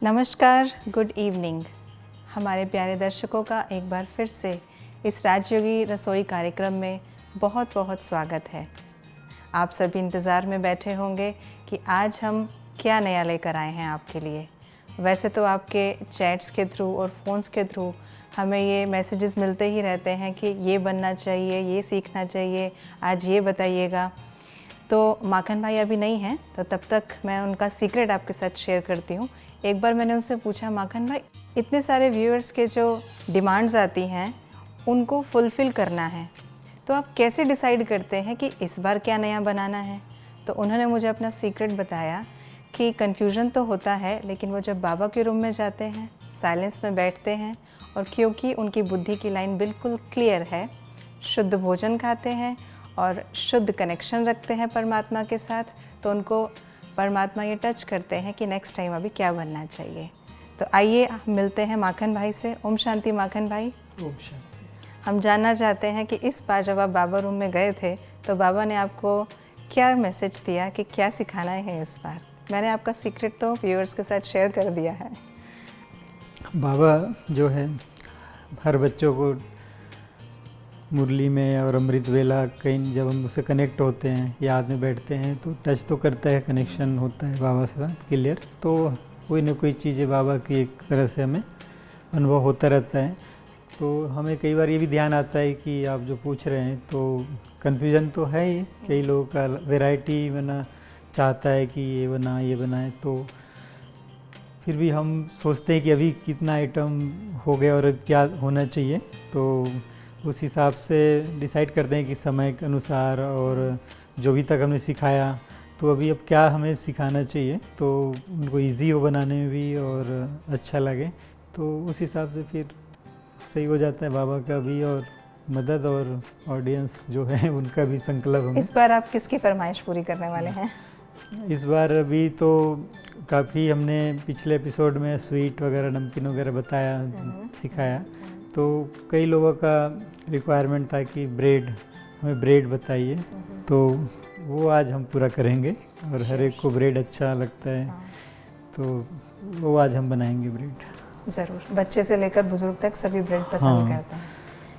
नमस्कार, good evening. हमारे प्यारे दर्शकों का एक बार फिर से इस राजयोगी रसोई कार्यक्रम में बहुत बहुत स्वागत है। आप सभी इंतज़ार में बैठे होंगे कि आज हम क्या नया लेकर आए हैं आपके लिए। वैसे तो आपके चैट्स के थ्रू और फ़ोन्स के थ्रू हमें ये मैसेजेस मिलते ही रहते हैं कि ये बनना चाहिए, ये सीखना चाहिए, आज ये बताइएगा। तो माखन भाई अभी नहीं हैं, तो तब तक मैं उनका सीक्रेट आपके साथ शेयर करती हूँ। एक बार मैंने उनसे पूछा, माखन भाई इतने सारे व्यूअर्स के जो डिमांड्स आती हैं उनको फुलफ़िल करना है, तो आप कैसे डिसाइड करते हैं कि इस बार क्या नया बनाना है? तो उन्होंने मुझे अपना सीक्रेट बताया कि कन्फ्यूज़न तो होता है, लेकिन वो जब बाबा के रूम में जाते हैं, साइलेंस में बैठते हैं और क्योंकि उनकी बुद्धि की लाइन बिल्कुल क्लियर है, शुद्ध भोजन खाते हैं और शुद्ध कनेक्शन रखते हैं परमात्मा के साथ, तो उनको परमात्मा ये टच करते हैं कि नेक्स्ट टाइम अभी क्या बनना चाहिए। तो आइए मिलते हैं माखन भाई से। ओम शांति माखन भाई। ओम शांति। हम जानना चाहते हैं कि इस बार जब आप बाबा रूम में गए थे तो बाबा ने आपको क्या मैसेज दिया कि क्या सिखाना है इस बार? मैंने आपका सीक्रेट तो व्यूअर्स के साथ शेयर कर दिया है। बाबा जो है हर बच्चों को मुरली में और अमृत वेला कहीं जब हम उससे कनेक्ट होते हैं, याद में बैठते हैं तो टच तो करता है, कनेक्शन होता है बाबा से क्लियर। तो कोई ना कोई चीज़ें बाबा की एक तरह से हमें अनुभव होता रहता है। तो हमें कई बार ये भी ध्यान आता है कि आप जो पूछ रहे हैं तो कन्फ्यूज़न तो है ही, कई लोगों का वैरायटी बना चाहता है कि ये बना ये बनाए, तो फिर भी हम सोचते हैं कि अभी कितना आइटम हो गया और क्या होना चाहिए, तो उस हिसाब से डिसाइड करते हैं कि समय के अनुसार और जो भी तक हमने सिखाया तो अभी अब क्या हमें सिखाना चाहिए तो उनको इजी हो बनाने में भी और अच्छा लगे, तो उस हिसाब से फिर सही हो जाता है। बाबा का भी और मदद और ऑडियंस जो है उनका भी संकल्प हमें। इस बार आप किसकी फरमाइश पूरी करने वाले हैं? इस बार अभी तो काफ़ी हमने पिछले एपिसोड में स्वीट वगैरह नमकीन वगैरह बताया, सिखाया, तो कई लोगों का रिक्वायरमेंट था कि ब्रेड, हमें ब्रेड बताइए, तो वो आज हम पूरा करेंगे और हर एक को ब्रेड अच्छा लगता है, तो वो आज हम बनाएंगे ब्रेड। ज़रूर, बच्चे से लेकर बुजुर्ग तक सभी ब्रेड पसंद करते हैं।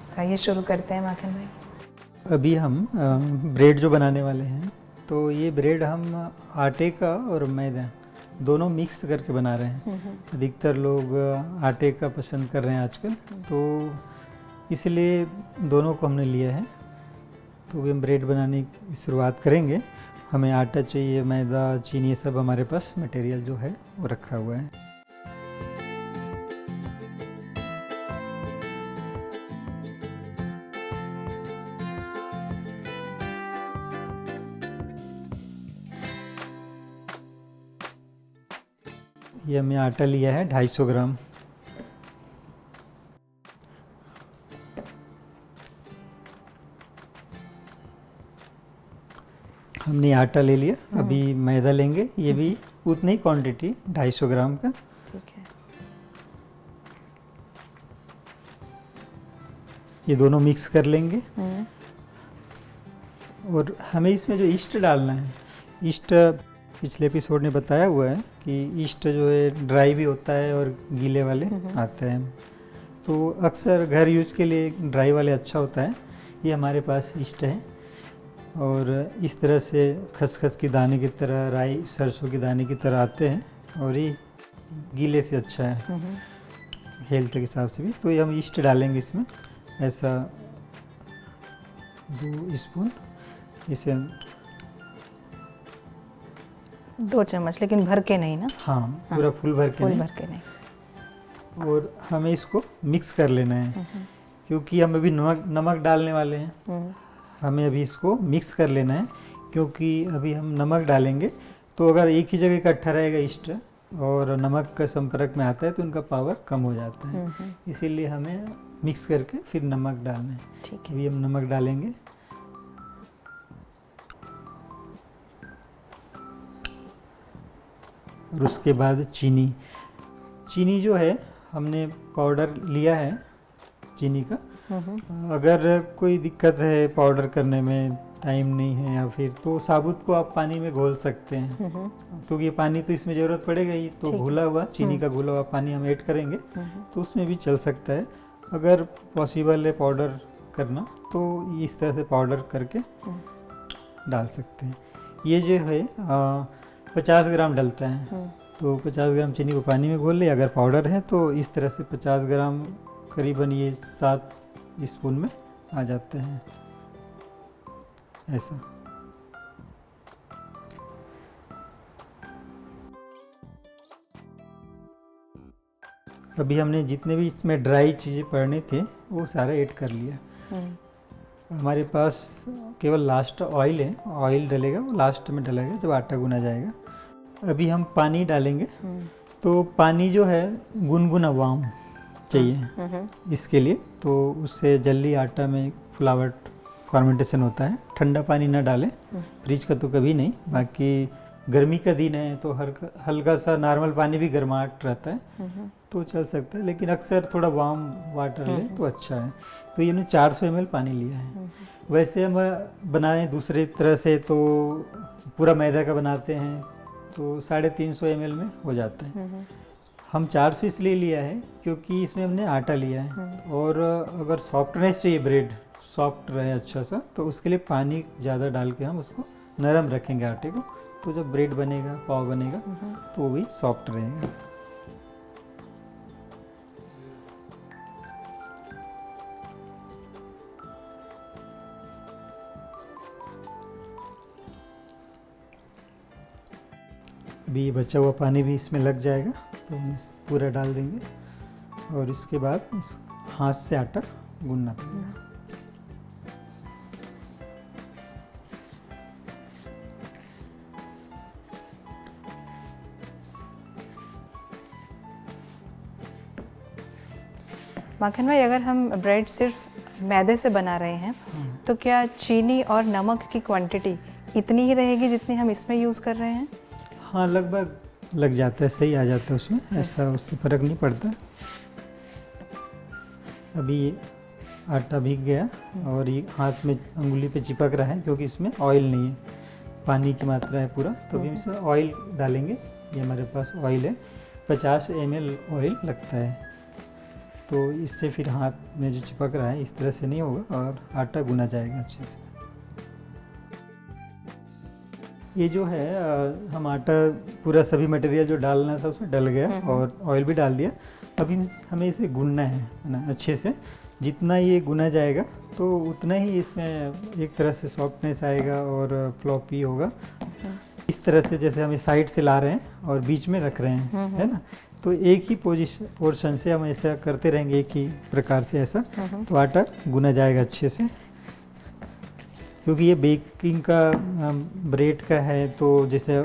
तो आइए शुरू करते हैं माखन भाई। अभी हम ब्रेड जो बनाने वाले हैं, तो ये ब्रेड हम आटे का और मैदा दोनों मिक्स करके बना रहे हैं। अधिकतर लोग आटे का पसंद कर रहे हैं आजकल, तो इसलिए दोनों को हमने लिया है। तो अभी हम ब्रेड बनाने की शुरुआत करेंगे। हमें आटा चाहिए, मैदा, चीनी, ये सब हमारे पास मटेरियल जो है वो रखा हुआ है। ये हमने आटा लिया है 250 ग्राम। हमने आटा ले लिया, अभी मैदा लेंगे, ये भी उतनी ही क्वांटिटी 250 ग्राम का। ठीक है। ये दोनों मिक्स कर लेंगे और हमें इसमें जो ईस्ट डालना है, ईस्ट पिछले एपिसोड ने बताया हुआ है कि ईस्ट जो है ड्राई भी होता है और गीले वाले आते हैं, तो अक्सर घर यूज के लिए ड्राई वाले अच्छा होता है। ये हमारे पास ईस्ट है और इस तरह से खसखस की दाने की तरह, राई सरसों की दाने की तरह आते हैं और ये गीले से अच्छा है हेल्थ के हिसाब से भी। तो ये हम ईस्ट डालेंगे इसमें, ऐसा 2 स्पून, इसे 2 चम्मच, लेकिन भर के नहीं ना? हाँ, पूरा फुल भर के फुल नहीं। भर के नहीं। और हमें इसको मिक्स कर लेना है क्योंकि हम अभी नमक डालने वाले हैं। हमें अभी इसको मिक्स कर लेना है क्योंकि अभी हम नमक डालेंगे तो अगर एक ही जगह इकट्ठा रहेगा ईस्ट और नमक का संपर्क में आता है तो उनका पावर कम हो जाता है, इसीलिए हमें मिक्स करके फिर नमक डालना है। ठीक है। अभी हम नमक डालेंगे। और उसके बाद चीनी जो है हमने पाउडर लिया है चीनी का, अगर कोई दिक्कत है पाउडर करने में, टाइम नहीं है या फिर, तो साबुत को आप पानी में घोल सकते हैं, क्योंकि ये पानी तो इसमें ज़रूरत पड़ेगा ही। तो घुला हुआ चीनी का घुला हुआ पानी हम ऐड करेंगे तो उसमें भी चल सकता है। अगर पॉसिबल है पाउडर करना तो इस तरह से पाउडर करके डाल सकते हैं। ये जो है 50 ग्राम डलता है, तो 50 ग्राम चीनी को पानी में घोल ले। अगर पाउडर है तो इस तरह से 50 ग्राम करीबन ये 7 स्पून में आ जाते हैं ऐसा। अभी हमने जितने भी इसमें ड्राई चीज़ें पड़ने थे वो सारा ऐड कर लिया। हमारे पास केवल लास्ट ऑयल है, ऑयल डलेगा वो लास्ट में डलेगा जब आटा गुना जाएगा। अभी हम पानी डालेंगे, तो पानी जो है गुनगुना वार्म चाहिए इसके लिए, तो उससे जल्दी आटा में फुलावट फर्मेंटेशन होता है। ठंडा पानी ना डालें, फ्रिज का तो कभी नहीं। बाकी गर्मी का दिन है तो हल्का सा नॉर्मल पानी भी गर्माहट रहता है तो चल सकता है, लेकिन अक्सर थोड़ा वार्म वाटर लें तो अच्छा है। तो ये 400 ml पानी लिया है। वैसे हम बनाएं दूसरी तरह से तो पूरा मैदा का बनाते हैं तो 350 ml में हो जाता है। हम 400 इसलिए लिया है क्योंकि इसमें हमने आटा लिया है, और अगर सॉफ्टनेस चाहिए, ब्रेड सॉफ्ट रहे अच्छा सा, तो उसके लिए पानी ज़्यादा डाल के हम उसको नरम रखेंगे आटे को। तो जब ब्रेड बनेगा, पाव बनेगा तो वो भी सॉफ्ट रहेगा। अभी बचा हुआ पानी भी इसमें लग जाएगा तो हम पूरा डाल देंगे, और इसके बाद इस हाथ से आटा गूंदना पड़ेगा। माखन भाई, अगर हम ब्रेड सिर्फ मैदे से बना रहे हैं तो क्या चीनी और नमक की क्वांटिटी इतनी ही रहेगी जितनी हम इसमें यूज़ कर रहे हैं? हाँ, लगभग लग जाता है, सही आ जाता है उसमें, ऐसा उससे फ़र्क नहीं पड़ता। अभी आटा भीग गया और ये हाथ में अंगुली पे चिपक रहा है क्योंकि इसमें ऑयल नहीं है, पानी की मात्रा है पूरा। तो अभी इसमें ऑयल डालेंगे। ये हमारे पास ऑयल है, 50 ml ऑयल लगता है। तो इससे फिर हाथ में जो चिपक रहा है इस तरह से नहीं होगा और आटा गुना जाएगा अच्छे से। ये जो है हम आटा पूरा सभी मटेरियल जो डालना था उसमें डल गया और ऑयल भी डाल दिया। अभी हमें इसे गूंदना है ना अच्छे से। जितना ये गुना जाएगा तो उतना ही इसमें एक तरह से सॉफ्टनेस आएगा और फ्लॉपी होगा। इस तरह से जैसे हम इस साइड से ला रहे हैं और बीच में रख रहे हैं, है ना, तो एक ही पोर्शन से हम ऐसा करते रहेंगे, एक ही प्रकार से ऐसा, तो आटा गुना जाएगा अच्छे से। क्योंकि ये बेकिंग का ब्रेड का है तो जैसे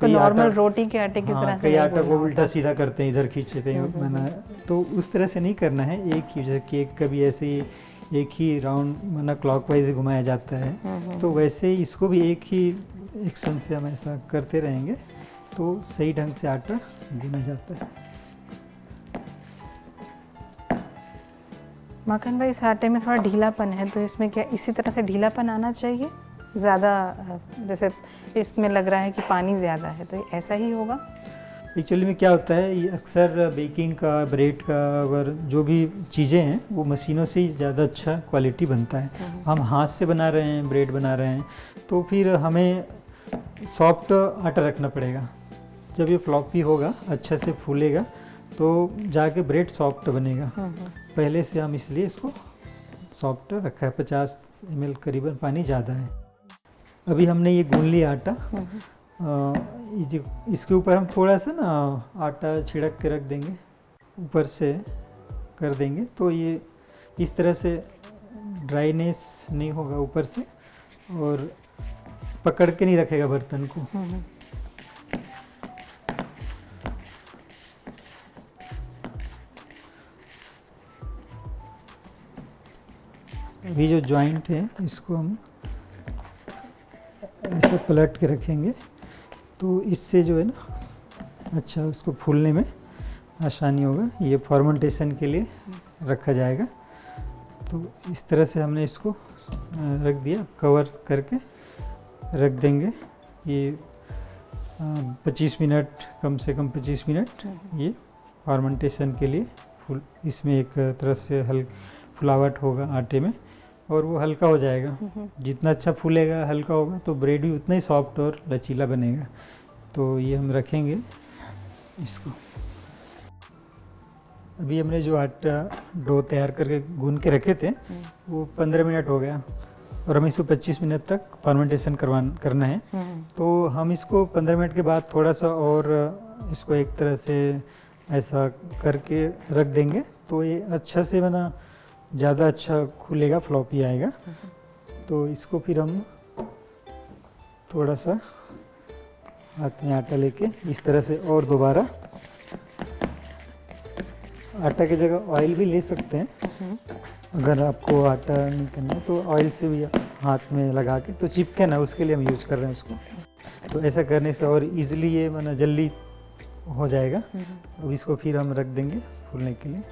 नॉर्मल रोटी के आटे की तरह से कई आटा को उल्टा सीधा करते हैं, इधर खींचते हैं मना, तो उस तरह से नहीं करना है। एक ही, जैसे केक का भी ऐसे ही एक ही राउंड मना क्लॉकवाइज घुमाया जाता है, तो वैसे ही इसको भी एक ही एक्शन से हम ऐसा करते रहेंगे तो सही ढंग से आटा गूना जाता है। माखन भाई, इस आटे में थोड़ा ढीलापन है, तो इसमें क्या इसी तरह से ढीलापन आना चाहिए? ज़्यादा जैसे इसमें लग रहा है कि पानी ज़्यादा है, तो ऐसा ही होगा? एक्चुअली में क्या होता है, ये अक्सर बेकिंग का, ब्रेड का, अगर जो भी चीज़ें हैं वो मशीनों से ही ज़्यादा अच्छा क्वालिटी बनता है। हम हाथ से बना रहे हैं, ब्रेड बना रहे हैं, तो फिर हमें सॉफ्ट आटा रखना पड़ेगा। जब ये फ्लॉपी होगा, अच्छा से फूलेगा, तो जाके ब्रेड सॉफ्ट बनेगा। पहले से हम इसलिए इसको सॉफ्ट रखा है। 50 ml करीबन पानी ज़्यादा है। अभी हमने ये गूंद लिया आटा। इसके ऊपर हम थोड़ा सा ना आटा छिड़क के रख देंगे, ऊपर से कर देंगे, तो ये इस तरह से ड्राइनेस नहीं होगा ऊपर से और पकड़ के नहीं रखेगा बर्तन को। अभी जो जॉइंट है इसको हम ऐसे पलट के रखेंगे तो इससे जो है ना अच्छा उसको फूलने में आसानी होगा। ये फर्मेंटेशन के लिए रखा जाएगा। तो इस तरह से हमने इसको रख दिया, कवर करके रख देंगे। ये 25 मिनट, कम से कम 25 मिनट ये फर्मेंटेशन के लिए। इसमें एक तरफ से फुलावट होगा आटे में और वो हल्का हो जाएगा। जितना अच्छा फूलेगा, हल्का होगा, तो ब्रेड भी उतना ही सॉफ्ट और लचीला बनेगा। तो ये हम रखेंगे इसको। अभी हमने जो आटा डो तैयार करके गूंद के रखे थे वो 15 मिनट हो गया और हमें इसको 25 मिनट तक फर्मेंटेशन करना है। तो हम इसको 15 मिनट के बाद थोड़ा सा और इसको एक तरह से ऐसा करके रख देंगे, तो ये अच्छा से बना, ज़्यादा अच्छा खुलेगा, फ्लॉपी आएगा। तो इसको फिर हम थोड़ा सा हाथ में आटा लेके इस तरह से और दोबारा, आटा की जगह ऑयल भी ले सकते हैं। अगर आपको आटा नहीं करना तो ऑयल से भी हाथ में लगा के, तो चिपके ना, उसके लिए हम यूज कर रहे हैं उसको। तो ऐसा करने से और इजीली ये माना जल्दी हो जाएगा। अब इसको फिर हम रख देंगे फूलने के लिए।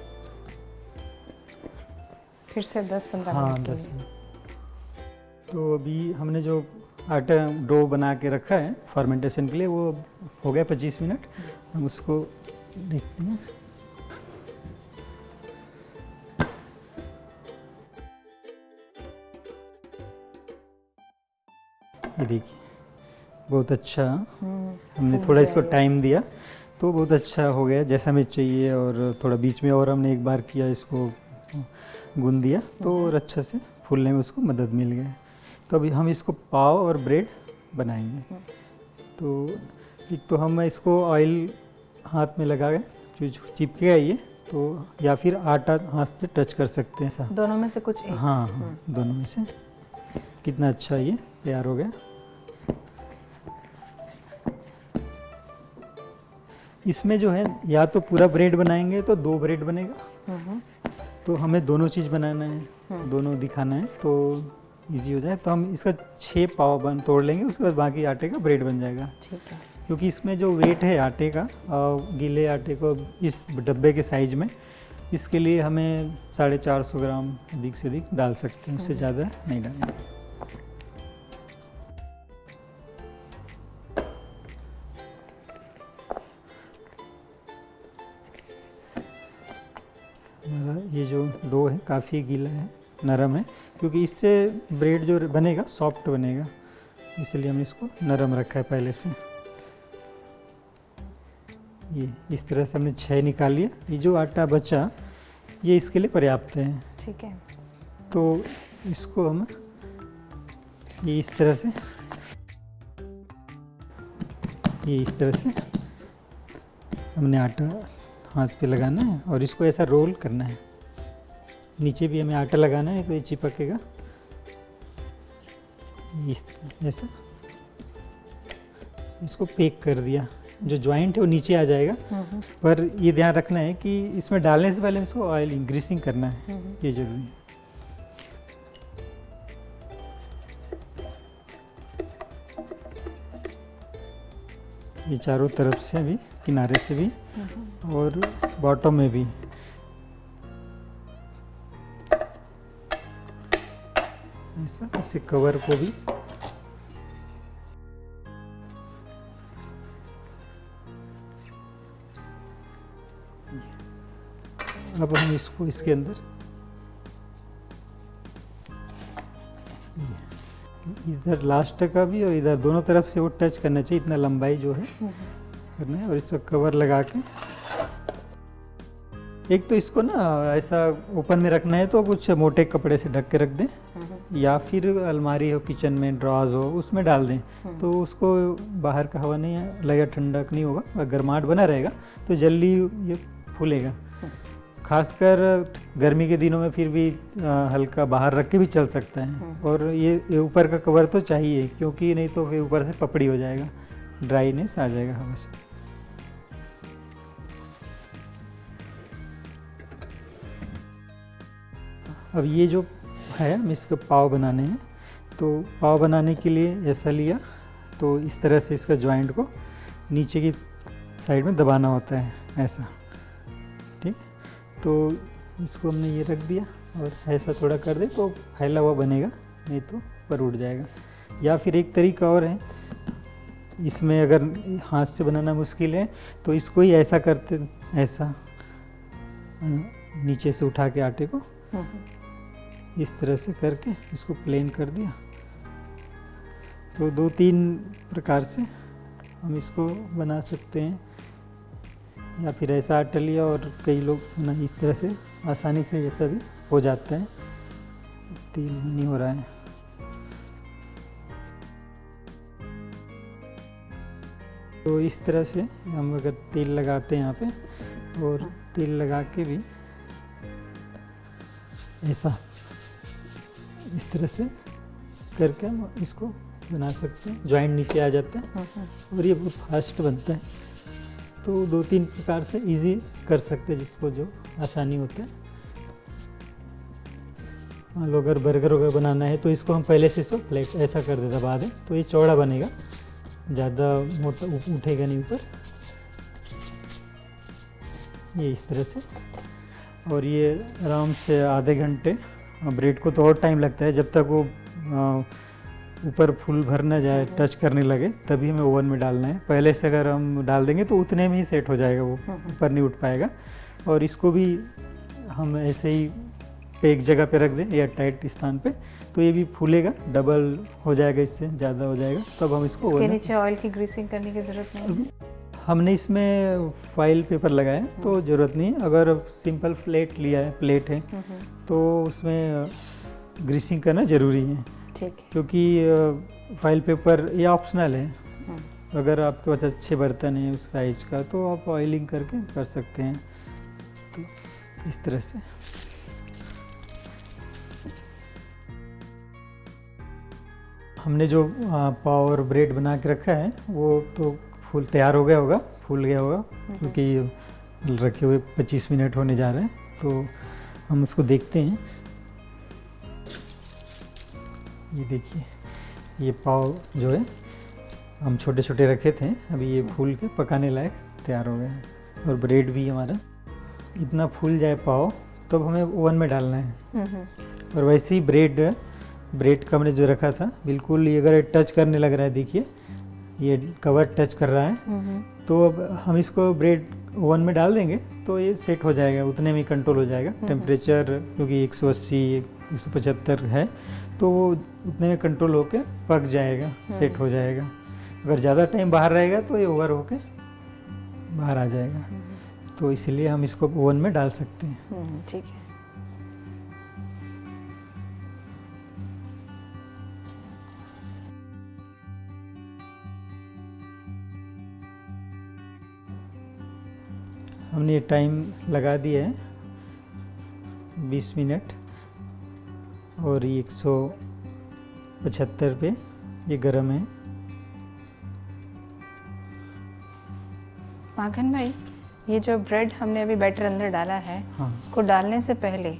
फिर से 10-15 हाँ, मिनट के 10 लिए। मिनट। तो अभी हमने जो आटा डो बना के रखा है फर्मेंटेशन के लिए, वो हो गया 25 मिनट। हम उसको देखते हैं। ये देखिए, बहुत अच्छा, हमने थोड़ा इसको टाइम दिया तो बहुत अच्छा हो गया जैसा हमें चाहिए। और थोड़ा बीच में और हमने एक बार किया, इसको गूंद दिया तो और अच्छा से फूलने में उसको मदद मिल गया। तो अभी हम इसको पाव और ब्रेड बनाएंगे। तो एक तो हम इसको ऑयल हाथ में लगा के जो चिपकेगा ये, तो या फिर आटा हाथ से टच कर सकते हैं ऐसा। दोनों में से कुछ एक। हाँ हाँ, दोनों में से। कितना अच्छा ये तैयार हो गया। इसमें जो है या तो पूरा ब्रेड बनाएंगे तो 2 ब्रेड बनेगा, तो हमें दोनों चीज़ बनाना है, दोनों दिखाना है, तो इजी हो जाए। तो हम इसका 6 पाव तोड़ लेंगे, उसके बाद बाकी आटे का ब्रेड बन जाएगा। ठीक है। क्योंकि इसमें जो वेट है आटे का, गीले आटे को इस डब्बे के साइज में, इसके लिए हमें 450 ग्राम अधिक से अधिक डाल सकते हैं, उससे ज़्यादा नहीं डालेंगे। हमारा ये जो डो है काफ़ी गीला है, नरम है, क्योंकि इससे ब्रेड जो बनेगा सॉफ्ट बनेगा, इसलिए हमने इसको नरम रखा है पहले से। ये इस तरह से हमने 6 निकाल लिया। ये जो आटा बचा ये इसके लिए पर्याप्त है। ठीक है। तो इसको हम ये इस तरह से, ये इस तरह से हमने आटा हाथ पे लगाना है और इसको ऐसा रोल करना है। नीचे भी हमें आटा लगाना है, नहीं तो ये चिपकेगा। इस ऐसा इसको पैक कर दिया। जो जॉइंट है वो नीचे आ जाएगा, पर ये ध्यान रखना है कि इसमें डालने से पहले इसको ऑयल ग्रीसिंग करना है, ये जरूरी है। ये चारों तरफ से भी, किनारे से भी और बॉटम में भी। ऐसा इसे कवर को भी अब हम इसको इसके अंदर इधर लास्ट का भी और इधर दोनों तरफ से वो टच करना चाहिए, इतना लंबाई जो है करना है। और इसका कवर लगा के, एक तो इसको ना ऐसा ओपन में रखना है तो कुछ मोटे कपड़े से ढक के रख दें, या फिर अलमारी हो किचन में, ड्रॉज हो, उसमें डाल दें, तो उसको बाहर का हवा नहीं लगेगा, ठंडक नहीं होगा, गर्माहट बना रहेगा तो जल्दी ये फूलेगा। खासकर गर्मी के दिनों में फिर भी हल्का बाहर रख के भी चल सकता है। और ये ऊपर का कवर तो चाहिए, क्योंकि नहीं तो फिर ऊपर से पपड़ी हो जाएगा, ड्राईनेस आ जाएगा हवा से। अब ये जो है हम इसको पाव बनाने हैं, तो पाव बनाने के लिए ऐसा लिया, तो इस तरह से इसका जॉइंट को नीचे की साइड में दबाना होता है ऐसा, ठीक। तो इसको हमने ये रख दिया और ऐसा थोड़ा कर दे तो फैला हुआ बनेगा, नहीं तो ऊपर उठ जाएगा। या फिर एक तरीका और है, इसमें अगर हाथ से बनाना मुश्किल है तो इसको ही ऐसा करते, ऐसा नीचे से उठा के आटे को इस तरह से करके इसको प्लेन कर दिया। तो 2-3 प्रकार से हम इसको बना सकते हैं। या फिर ऐसा आटा लिया और कई लोग ना इस तरह से आसानी से ऐसा भी हो जाता है, तेल नहीं हो रहा है। तो इस तरह से हम अगर तेल लगाते हैं यहाँ पे, और तेल लगा के भी ऐसा इस तरह से करके हम इसको बना सकते हैं। जॉइंट नीचे आ जाता है और ये बहुत फास्ट बनता है। तो 2-3 प्रकार से इजी कर सकते हैं, जिसको जो आसानी होता है। मान लो अगर बर्गर वगैरह बनाना है तो इसको हम पहले से इसको प्लेट ऐसा कर देता बाद में, तो ये चौड़ा बनेगा, ज़्यादा मोटा उठेगा नहीं ऊपर, ये इस तरह से। और ये आराम से आधे घंटे, ब्रेड को तो और टाइम लगता है, जब तक वो ऊपर फुल भर ना जाए, टच करने लगे, तभी हमें ओवन में डालना है। पहले से अगर हम डाल देंगे तो उतने में ही सेट हो जाएगा, वो ऊपर नहीं उठ पाएगा। और इसको भी हम ऐसे ही एक जगह पे रख दें एयर टाइट स्थान पे, तो ये भी फूलेगा, डबल हो जाएगा, इससे ज़्यादा हो जाएगा। तब हम इसको इसके नीचे ऑयल की ग्रीसिंग करने की ज़रूरत नहीं है। हमने इसमें फॉइल पेपर लगाया तो ज़रूरत नहीं। अगर सिंपल प्लेट लिया है, प्लेट है, तो उसमें ग्रीसिंग करना ज़रूरी है। ठीक है। क्योंकि फॉइल पेपर ये ऑप्शनल है। अगर आपके पास अच्छे बर्तन है उस साइज का, तो आप ऑयलिंग करके कर सकते हैं। तो इस तरह से हमने जो पाव और ब्रेड बना के रखा है वो तो फूल तैयार हो गया होगा, फूल गया होगा, क्योंकि रखे हुए 25 मिनट होने जा रहे हैं। तो हम उसको देखते हैं। ये देखिए, ये पाव जो है हम छोटे छोटे रखे थे, अभी ये फूल के पकाने लायक तैयार हो गया है। और ब्रेड भी हमारा इतना फूल जाए पाव, तब हमें ओवन में डालना है। और वैसे ही ब्रेड का हमने जो रखा था, बिल्कुल ये अगर टच करने लग रहा है, देखिए ये कवर टच कर रहा है, तो अब हम इसको ब्रेड ओवन में डाल देंगे तो ये सेट हो जाएगा, उतने में कंट्रोल हो जाएगा। टेम्परेचर क्योंकि 180-175 है, तो वो उतने में कंट्रोल होके पक जाएगा, सेट हो जाएगा। अगर ज़्यादा टाइम बाहर रहेगा तो ये ओवर होके बाहर आ जाएगा। तो इसलिए हम इसको ओवन में डाल सकते हैं। ठीक है। हमने टाइम लगा दिया है 20 मिनट, और ये 175 पे ये गर्म है। माखन भाई, ये जो ब्रेड हमने अभी बैटर अंदर डाला है, हाँ, उसको डालने से पहले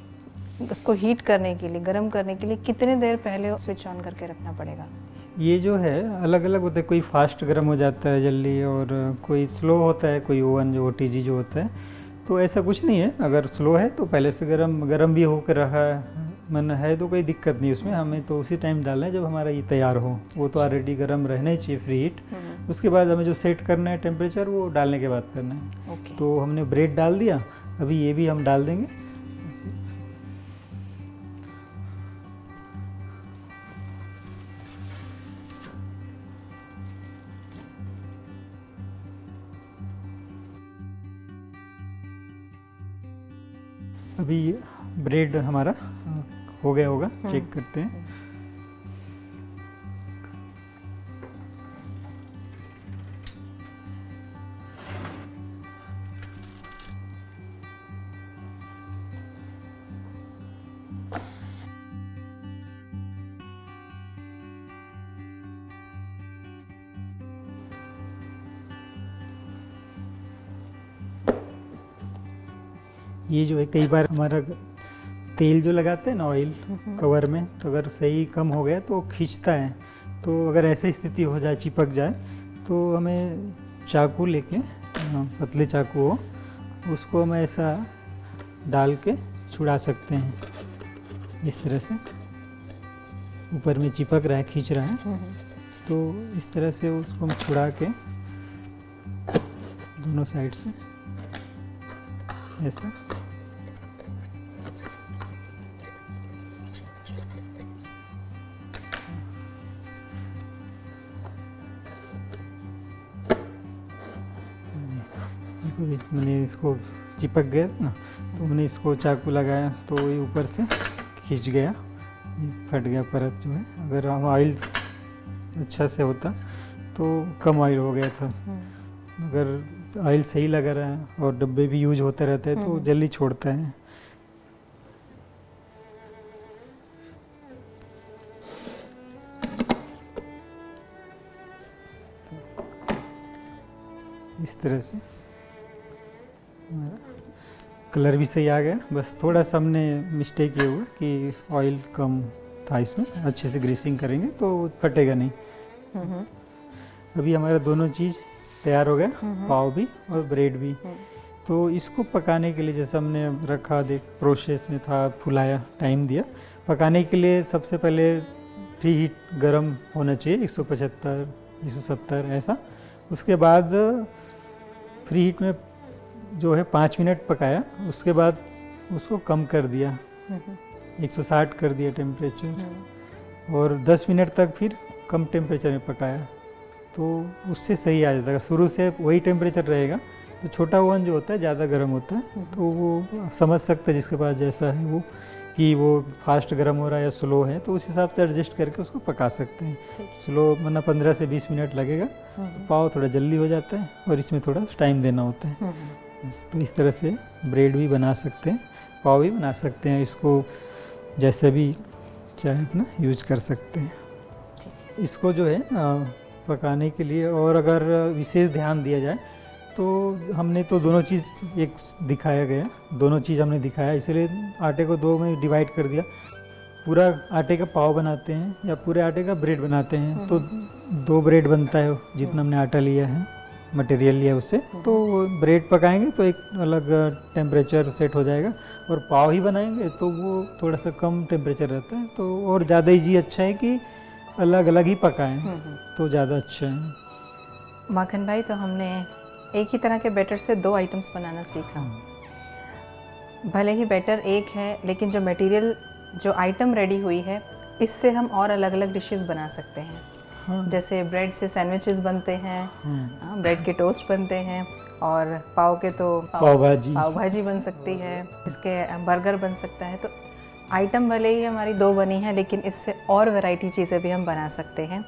उसको हीट करने के लिए, गर्म करने के लिए कितने देर पहले स्विच ऑन करके रखना पड़ेगा? ये जो है अलग अलग होता है, कोई फास्ट गर्म हो जाता है जल्दी, और कोई स्लो होता है, कोई ओवन जो OTG जो होता है। तो ऐसा कुछ नहीं है, अगर स्लो है तो पहले से गर्म भी होकर रहा मन है तो कोई दिक्कत नहीं उसमें। हमें तो उसी टाइम डालना है जब हमारा ये तैयार हो, वो तो ऑलरेडी गर्म रहना ही चाहिए, फ्री हीट। उसके बाद हमें जो सेट करना है टेम्परेचर, वो डालने के बाद करना है। ओके। तो हमने ब्रेड डाल दिया, अभी ये भी हम डाल देंगे। अभी ब्रेड हमारा हो गया होगा, चेक करते हैं। ये जो है, कई बार हमारा तेल जो लगाते हैं ना ऑयल कवर में, तो अगर सही कम हो गया तो खींचता है। तो अगर ऐसी स्थिति हो जाए, चिपक जाए, तो हमें चाकू लेके, पतले चाकू हो, उसको हम ऐसा डाल के छुड़ा सकते हैं। इस तरह से ऊपर में चिपक रहा है, खींच रहा है। तो इस तरह से उसको हम छुड़ा के दोनों साइड से ऐसा मैंने इसको चिपक गया था ना, तो मैंने इसको चाकू लगाया तो ये ऊपर से खींच गया, ये फट गया परत जो है। अगर हम ऑयल अच्छा से होता तो कम ऑयल हो गया था। अगर ऑयल सही लगा रहा है और डब्बे भी यूज होते रहते हैं तो जल्दी छोड़ता है। तो इस तरह से कलर भी सही आ गया। बस थोड़ा सा हमने मिस्टेक ये हुआ कि ऑयल कम था इसमें। अच्छे से ग्रीसिंग करेंगे तो फटेगा नहीं। अभी हमारा दोनों चीज़ तैयार हो गया, पाव भी और ब्रेड भी। तो इसको पकाने के लिए जैसे हमने रखा, देख प्रोसेस में था, फुलाया, टाइम दिया। पकाने के लिए सबसे पहले प्री हीट गर्म होना चाहिए, 175 170 ऐसा। उसके बाद फ्री हीट में जो है 5 मिनट पकाया। उसके बाद उसको कम कर दिया, 160 कर दिया टेम्परेचर, और 10 मिनट तक फिर कम टेम्परेचर में पकाया। तो उससे सही आ जाता है। शुरू से वही टेम्परेचर रहेगा तो छोटा ओवन जो होता है ज़्यादा गर्म होता है, तो वो समझ सकता है जिसके पास जैसा है वो, कि वो फास्ट गर्म हो रहा है या स्लो है, तो उस हिसाब से एडजस्ट करके उसको पका सकते हैं। स्लो वरना 15 से 20 मिनट लगेगा, तो पाव थोड़ा जल्दी हो जाता है और इसमें थोड़ा टाइम देना होता है। तो इस तरह से ब्रेड भी बना सकते हैं, पाव भी बना सकते हैं। इसको जैसे भी चाहे अपना यूज कर सकते हैं। इसको जो है पकाने के लिए और अगर विशेष ध्यान दिया जाए तो हमने तो दोनों चीज़ एक दिखाया गया, दोनों चीज़ हमने दिखाया, इसलिए आटे को 2 में डिवाइड कर दिया। पूरा आटे का पाव बनाते हैं या पूरे आटे का ब्रेड बनाते हैं तो 2 ब्रेड बनता है जितना हमने आटा लिया है, मटेरियल लिया उससे। तो वो ब्रेड पकाएंगे तो एक अलग टेम्परेचर सेट हो जाएगा, और पाव ही बनाएंगे तो वो थोड़ा सा कम टेम्परेचर रहता है। तो और ज़्यादा ईजी अच्छा है कि अलग अलग ही पकाएं तो ज़्यादा अच्छा है। माखन भाई, तो हमने एक ही तरह के बैटर से 2 आइटम्स बनाना सीखा। भले ही बैटर एक है, लेकिन जो मटेरियल, जो आइटम रेडी हुई है, इससे हम और अलग अलग डिशेस बना सकते हैं। जैसे ब्रेड से सैंडविचेस बनते हैं, ब्रेड के टोस्ट बनते हैं, और पाव के तो पाव भाजी बन सकती है, इसके बर्गर बन सकता है। तो आइटम भले ही हमारी 2 बनी है, लेकिन इससे और वैरायटी चीज़ें भी हम बना सकते हैं।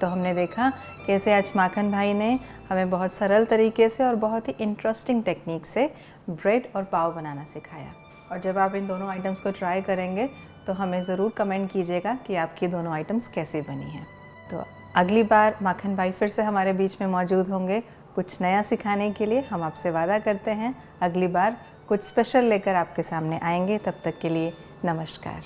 तो हमने देखा कैसे आज माखन भाई ने हमें बहुत सरल तरीके से और बहुत ही इंटरेस्टिंग टेक्निक से ब्रेड और पाव बनाना सिखाया। और जब आप इन दोनों आइटम्स को ट्राई करेंगे तो हमें ज़रूर कमेंट कीजिएगा कि आपकी दोनों आइटम्स कैसी बनी हैं। तो अगली बार माखन भाई फिर से हमारे बीच में मौजूद होंगे कुछ नया सिखाने के लिए। हम आपसे वादा करते हैं अगली बार कुछ स्पेशल लेकर आपके सामने आएंगे। तब तक के लिए नमस्कार।